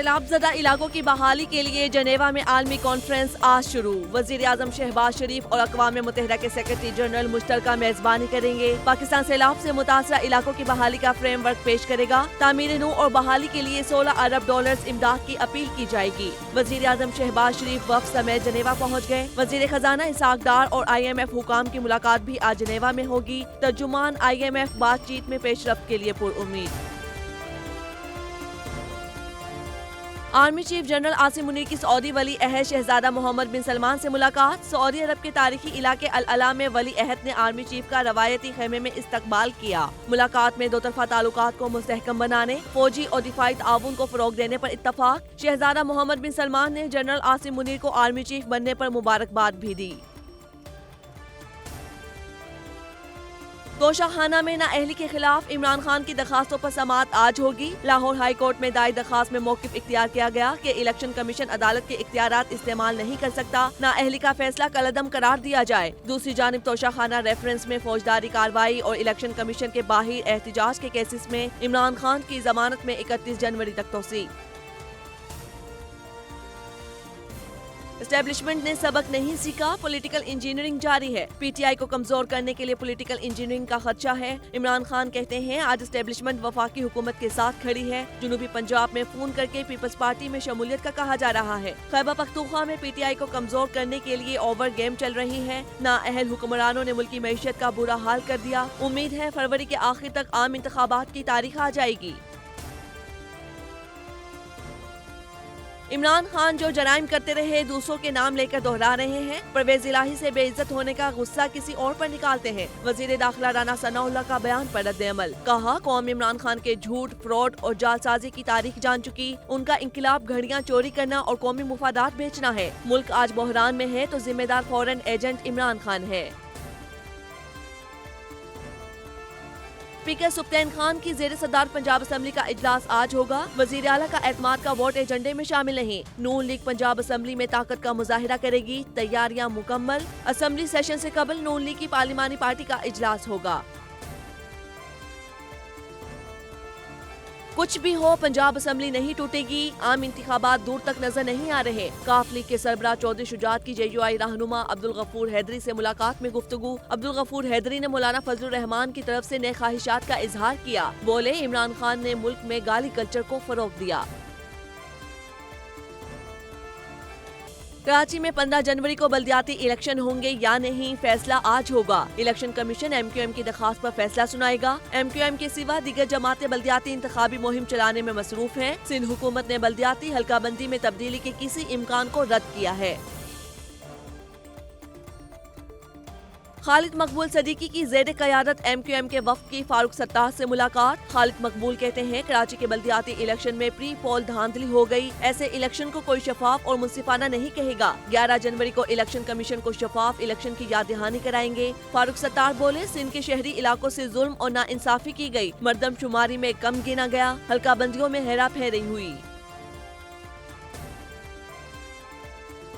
سیلاب زدہ علاقوں کی بحالی کے لیے جنیوا میں عالمی کانفرنس آج شروع۔ وزیر اعظم شہباز شریف اور اقوام متحدہ کے سیکرٹری جنرل مشترکہ میزبانی کریں گے۔ پاکستان سیلاب سے متاثرہ علاقوں کی بحالی کا فریم ورک پیش کرے گا۔ تعمیر نو اور بحالی کے لیے 16 ارب ڈالرز امداد کی اپیل کی جائے گی۔ وزیر اعظم شہباز شریف وفد سمیت جنیوا پہنچ گئے۔ وزیر خزانہ اسحاق ڈار اور IMF حکام کی ملاقات بھی آج جنیوا میں ہوگی۔ ترجمان IMF بات چیت میں پیش رفت کے لیے پرامید۔ Army chief general Asim Munir کی سعودی ولی عہد شہزادہ محمد بن سلمان سے ملاقات۔ سعودی عرب کے تاریخی علاقے العلا میں ولی عہد نے آرمی چیف کا روایتی خیمے میں استقبال کیا۔ ملاقات میں دو طرفہ تعلقات کو مستحکم بنانے، فوجی اور دفاعی تعاون کو فروغ دینے پر اتفاق۔ شہزادہ محمد بن سلمان نے جنرل عاصم منیر کو آرمی چیف بننے پر مبارکباد بھی دی۔ توشہ خانہ میں نااہلی کے خلاف عمران خان کی درخواستوں پر سماعت آج ہوگی۔ لاہور ہائی کورٹ میں دائر درخواست میں موقف اختیار کیا گیا کہ الیکشن کمیشن عدالت کے اختیارات استعمال نہیں کر سکتا۔ نااہلی کا فیصلہ کالعدم قرار دیا جائے۔ دوسری جانب توشہ خانہ ریفرنس میں فوجداری کارروائی اور الیکشن کمیشن کے باہر احتجاج کے کیسز میں عمران خان کی ضمانت میں 31 جنوری تک توسیع۔ اسٹیبلشمنٹ نے سبق نہیں سیکھا، پولیٹیکل انجینئرنگ جاری ہے۔ PTI کو کمزور کرنے کے لیے پولیٹیکل انجینئرنگ کا خدشہ ہے۔ عمران خان کہتے ہیں آج اسٹیبلشمنٹ وفاقی حکومت کے ساتھ کھڑی ہے۔ جنوبی پنجاب میں فون کر کے پیپلز پارٹی میں شمولیت کا کہا جا رہا ہے۔ خیبر پختونخوا میں PTI کو کمزور کرنے کے لیے اوور گیم چل رہی ہے۔ نااہل حکمرانوں نے ملکی معیشت کا برا حال کر دیا۔ امید ہے فروری کے آخر تک عام انتخابات کی تاریخ آ جائے گی۔ عمران خان جو جرائم کرتے رہے دوسروں کے نام لے کر دہرا رہے ہیں۔ پرویز الہی سے بے عزت ہونے کا غصہ کسی اور پر نکالتے ہیں۔ وزیر داخلہ رانا ثناء اللہ کا بیان پر رد عمل، کہا قوم عمران خان کے جھوٹ، فراڈ اور جعل سازی کی تاریخ جان چکی۔ ان کا انقلاب گھڑیاں چوری کرنا اور قومی مفادات بیچنا ہے۔ ملک آج بحران میں ہے تو ذمہ دار فورن ایجنٹ عمران خان ہے۔ اسپیکر سپتین خان کی زیر صدارت پنجاب اسمبلی کا اجلاس آج ہوگا۔ وزیر اعلیٰ کا اعتماد کا ووٹ ایجنڈے میں شامل نہیں۔ نون لیگ پنجاب اسمبلی میں طاقت کا مظاہرہ کرے گی، تیاریاں مکمل۔ اسمبلی سیشن سے قبل نون لیگ کی پارلیمانی پارٹی کا اجلاس ہوگا۔ کچھ بھی ہو پنجاب اسمبلی نہیں ٹوٹے گی، عام انتخابات دور تک نظر نہیں آ رہے۔ کاف لیگ کے سربراہ چودھری شجاعت کی JUI رہنما عبدالغفور حیدری سے ملاقات میں گفتگو۔ عبدالغفور حیدری نے مولانا فضل الرحمان کی طرف سے نئے خواہشات کا اظہار کیا۔ بولے عمران خان نے ملک میں گالی کلچر کو فروغ دیا۔ کراچی میں 15 جنوری کو بلدیاتی الیکشن ہوں گے یا نہیں، فیصلہ آج ہوگا۔ الیکشن کمیشن MQM کی درخواست پر فیصلہ سنائے گا۔ MQM کے سوا دیگر جماعتیں بلدیاتی انتخابی مہم چلانے میں مصروف ہیں۔ سندھ حکومت نے بلدیاتی حلقہ بندی میں تبدیلی کے کسی امکان کو رد کیا ہے۔ خالد مقبول صدیقی کی زیر قیادت MQM کے وفد کی فاروق ستار سے ملاقات۔ خالد مقبول کہتے ہیں کراچی کے بلدیاتی الیکشن میں پری پول دھاندلی ہو گئی۔ ایسے الیکشن کو کوئی شفاف اور منصفانہ نہیں کہے گا۔ 11 جنوری کو الیکشن کمیشن کو شفاف الیکشن کی یاد دہانی کرائیں گے۔ فاروق ستار بولے سندھ کے شہری علاقوں سے ظلم اور ناانصافی کی گئی، مردم شماری میں کم گنا گیا، حلقہ بندیوں میں ہیرا پھیری ہوئی۔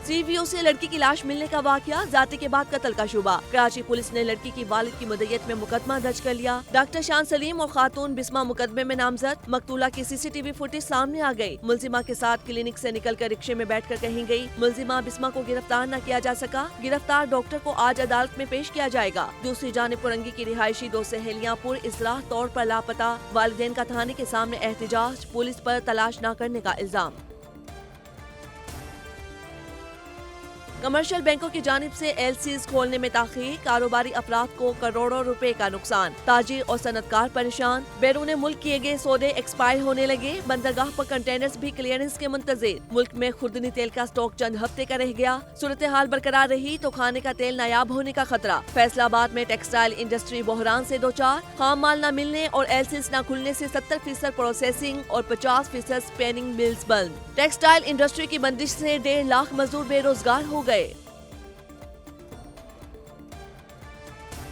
CVO سے لڑکی کی لاش ملنے کا واقعہ، ذاتی کے بعد قتل کا شبہ۔ کراچی پولیس نے لڑکی کی والد کی مدعیت میں مقدمہ درج کر لیا۔ ڈاکٹر شان سلیم اور خاتون بسمہ مقدمے میں نامزد۔ مقتولہ کی CCTV فوٹیج سامنے آ گئی۔ ملزمہ کے ساتھ کلینک سے نکل کر رکشے میں بیٹھ کر کہیں گئی۔ ملزمہ بسمہ کو گرفتار نہ کیا جا سکا۔ گرفتار ڈاکٹر کو آج عدالت میں پیش کیا جائے گا۔ دوسری جانب پرنگی کی رہائشی 2 سہیلیاں پر اصلاح طور پر لاپتہ، والدین کا تھانے کے سامنے احتجاج، پولیس پر تلاش نہ کرنے کا الزام۔ کمرشل بینکوں کی جانب سے LCs کھولنے میں تاخیر، کاروباری افراد کو کروڑوں روپے کا نقصان، تاجر اور صنعت کار پریشان۔ بیرون ملک کیے گئے سودے ایکسپائر ہونے لگے، بندرگاہ پر کنٹینرز بھی کلیئرنس کے منتظر۔ ملک میں خوردنی تیل کا سٹاک چند ہفتے کا رہ گیا، صورتحال برقرار رہی تو کھانے کا تیل نایاب ہونے کا خطرہ۔ فیصل آباد میں ٹیکسٹائل انڈسٹری بحران سے دوچار، خام مال نہ ملنے اور LCs نہ کھلنے سے 70% پروسیسنگ اور 50% سپیننگ ملز بند۔ ٹیکسٹائل انڈسٹری کی بندش سے 1.5 لاکھ مزدور بے روزگار ہو گئے۔